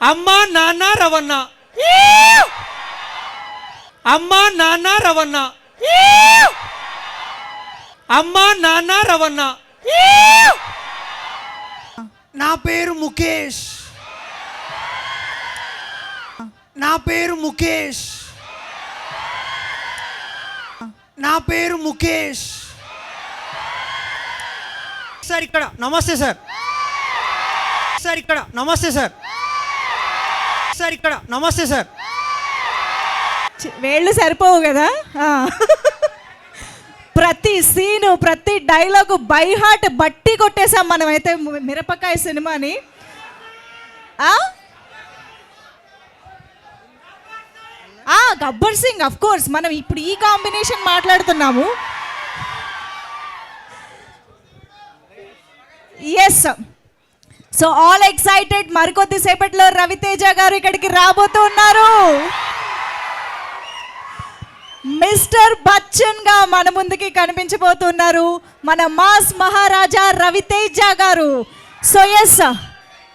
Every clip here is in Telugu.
అమ్మా నాన్న రవణ, అమ్మా నాన్న రవణ, అమ్మా నాన్న రవణ. నా పేరు ముఖేష్, నా పేరు ముఖేష్, నా పేరు ముఖేష్. సార్ ఇక్కడ నమస్తే సార్, సార్ ఇక్కడ నమస్తే సార్, సార్ ఇక్కడ నమస్తే సార్. వేళ్ళు సరిపోవు కదా. ప్రతి సీను ప్రతి డైలాగు బై హార్ట్ బట్టి కొట్టేసాం మనమైతే మిరపకాయ సినిమాని. గబ్బర్ సింగ్ అఫ్ కోర్స్, మనం ఇప్పుడు ఈ కాంబినేషన్ మాట్లాడుతున్నాము. Yes, so all excited. మరికొద్ది సేపట్లో రవితేజ గారు ఇక్కడికి రాబోతున్నారు. మిస్టర్ బచ్చన్ గా మన ముందుకి కనిపించబోతున్నారు మన మాస్ మహారాజా రవితేజ గారు. సో ఎస్,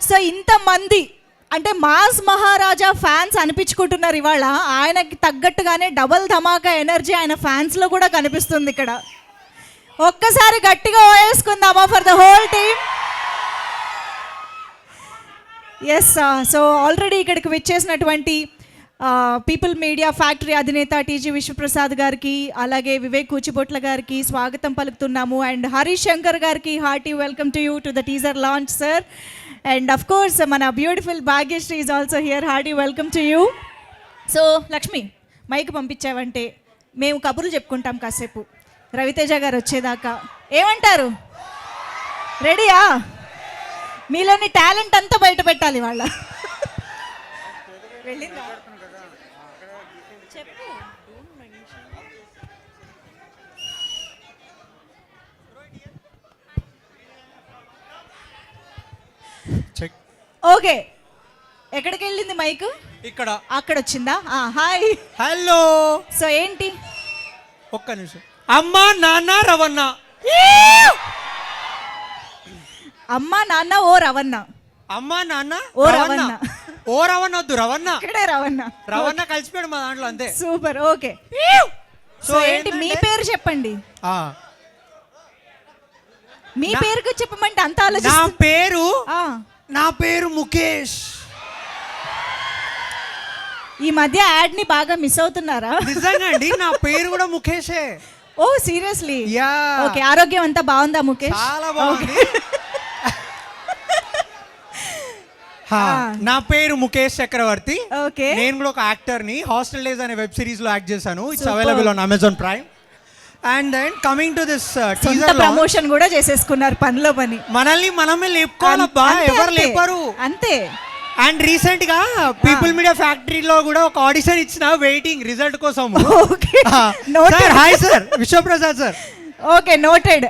సో ఇంతమంది అంటే మాస్ మహారాజా ఫ్యాన్స్ అనిపించుకుంటున్నారు ఇవాళ. ఆయనకి తగ్గట్టుగానే డబల్ ధమాకా ఎనర్జీ ఆయన ఫ్యాన్స్లో కూడా కనిపిస్తుంది ఇక్కడ. ఒక్కసారి గట్టిగా వేసుకుందామా for the whole team. Yes, so already ఇక్కడికి విచ్చేసినటువంటి పీపుల్ మీడియా ఫ్యాక్టరీ అధినేత టీజీ విశ్వప్రసాద్ గారికి, అలాగే వివేక్ కూచిబొట్ల గారికి స్వాగతం పలుకుతున్నాము. అండ్ హరీష్ శంకర్ గారికి hearty welcome to you to the teaser launch sir. And of course మన beautiful Bhagyashree is also here, hearty welcome to you. So Lakshmi, mike పంపించావంటే మేము కబుర్లు చెప్పుకుంటాం కాసేపు రవితేజ గారు వచ్చేదాకా. ఏమంటారు? రెడీయా? మీలోని టాలెంట్ అంతా బయట పెట్టాలి వాళ్ళ. వెళ్ళిందా? చెప్పు. ఓకే, ఎక్కడికి వెళ్ళింది మైక్? ఇక్కడ. అక్కడ వచ్చిందా? Hi, hello. సో ఏంటి? ఒక్క నిమిషం. అమ్మా నాన్న రవణ, అమ్మా నాన్న ఓ రవణ, అమ్మా నాన్న ఓ రవణ, ఓ రవణ వద్దు, రవణ. ఇక్కడే రవణ, రవణ కలిసిపోయాడు మా దాంట్లో అంతే. సూపర్. ఓకే, సో ఏంటి మీ పేరు చెప్పండి. మీ పేరుకు చెప్పమంటే అంత ఆలోచన. నా పేరు ముఖేష్. ఈ మధ్య యాడ్ ని బాగా మిస్ అవుతున్నారా? నిజంగా అండి, నా పేరు కూడా ముఖేషే. ఓ సీరియస్లీ? యా. ఓకే, ఆరోగ్యం అంతా బాగుందా ముఖేష్? చాలా బాగుంది. నా పేరు ముఖేష్ చక్రవర్తి. ఓకే, నేను కూడా ఒక యాక్టర్ ని. హాస్టల్ డేస్ అనే వెబ్ సిరీస్ లో యాక్ట్ చేశాను. It's available on Amazon Prime. And then coming to this teaser promotion కూడా చేసేసుకున్నారు పనిలో పని. మనల్ని మనమే లేపుకోవాలబ్బా, ఎవరు లేపరు అంతే. అండ్ రీసెంట్ గా పీపుల్ మీడియా ఫ్యాక్టరీలో కూడా ఒక ఆడిషన్ ఇచ్చిన, వెయిటింగ్ రిజల్ట్ కోసం. Sir hi sir, Vishwaprasad sir. Okay, noted.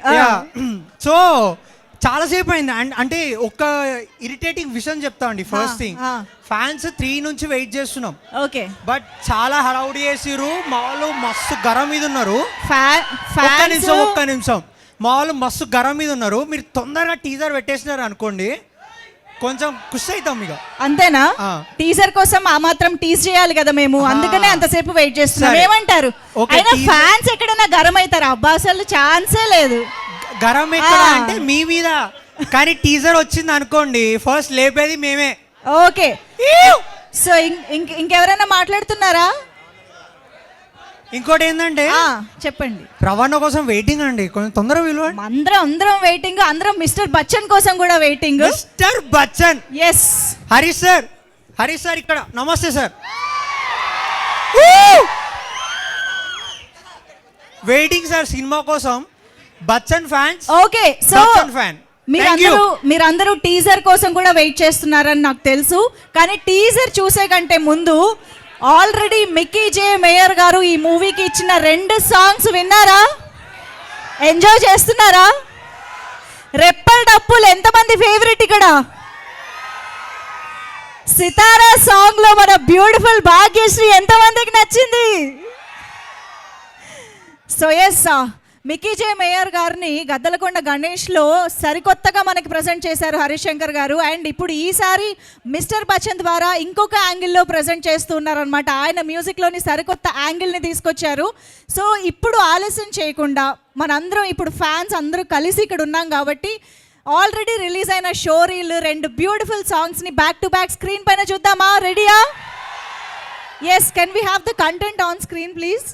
So చాలాసేపు అయింది. అంటే ఒక ఇరిటేటింగ్ విషయం చెప్తా అండి. ఫస్ట్ థింగ్, ఫ్యాన్స్ 3 నుంచి వెయిట్ చేస్తున్నాం. ఓకే, బట్ చాలా హడావుడి చేసిరు. మా వాళ్ళు మస్తు గరం మీద ఉన్నారు. ఒక్క నిమిషం, మా వాళ్ళు మస్తు గరం మీద ఉన్నారు. మీరు తొందరగా టీజర్ పెట్టేసినారు అనుకోండి, కొంచెం ఖుషి అవుతాం ఇక. అంతేనా? టీజర్ కోసం ఆ మాత్రం టీజ్ చేయాలి కదా మేము, అందుకనే అంతసేపు వెయిట్ చేస్తున్నాం. ఏమంటారు? అయినా ఫ్యాన్స్ ఎక్కడైనా గరం అవుతారా? అబ్బా అసలు ఛాన్సే లేదు. గరం ఎక్కడ అంటే మీ మీద, కానీ టీజర్ వచ్చింది అనుకోండి ఫస్ట్ లేపేది మేమే. ఓకే, సో ఇంకెవరైనా మాట్లాడుతున్నారా? ఇంకోటి ఏంటంటే చెప్పండి. రవాణా కోసం వెయిటింగ్ అండి, కొంచెం తొందరగా విలువ. అందరం వెయిటింగ్. అందరం మిస్టర్ బచ్చన్ కోసం కూడా waiting. Mister Bachchan. Yes, Harish sir ఇక్కడ నమస్తే సార్. వెయిటింగ్ సార్ సినిమా కోసం. Bachchan fans. Okay, so Bachchan fan. మీరందరూ టీజర్ కోసం కూడా వెయిట్ చేస్తున్నారని నాకు తెలుసు. కానీ టీజర్ చూసే కంటే ముందు ఆల్రెడీ మిక్కీ జే మేయర్ గారు ఈ మూవీకి ఇచ్చిన 2 సాంగ్స్ విన్నారా? ఎంజాయ్ చేస్తున్నారా? రెప్పల్ డప్పులు ఎంతమంది ఫేవరెట్ ఇక్కడ? సితారా సాంగ్ లో మన బ్యూటిఫుల్ భాగ్యశ్రీ ఎంతమందికి నచ్చింది? సో ఎస్, మిక్కీ జే మేయర్ గారిని గద్దలకొండ గణేష్లో సరికొత్తగా మనకి ప్రజెంట్ చేశారు హరిశంకర్ గారు. అండ్ ఇప్పుడు ఈసారి మిస్టర్ బచ్చన్ ద్వారా ఇంకొక యాంగిల్లో ప్రజెంట్ చేస్తున్నారనమాట. ఆయన మ్యూజిక్లోని సరికొత్త యాంగిల్ని తీసుకొచ్చారు. సో ఇప్పుడు ఆలస్యం చేయకుండా మనందరం ఇప్పుడు ఫ్యాన్స్ అందరూ కలిసి ఇక్కడ ఉన్నాం కాబట్టి ఆల్రెడీ రిలీజ్ అయిన షోరీలు 2 బ్యూటిఫుల్ సాంగ్స్ని బ్యాక్ టు బ్యాక్ స్క్రీన్ పైన చూద్దామా? రెడీయా? Yes, can we have the content on screen please?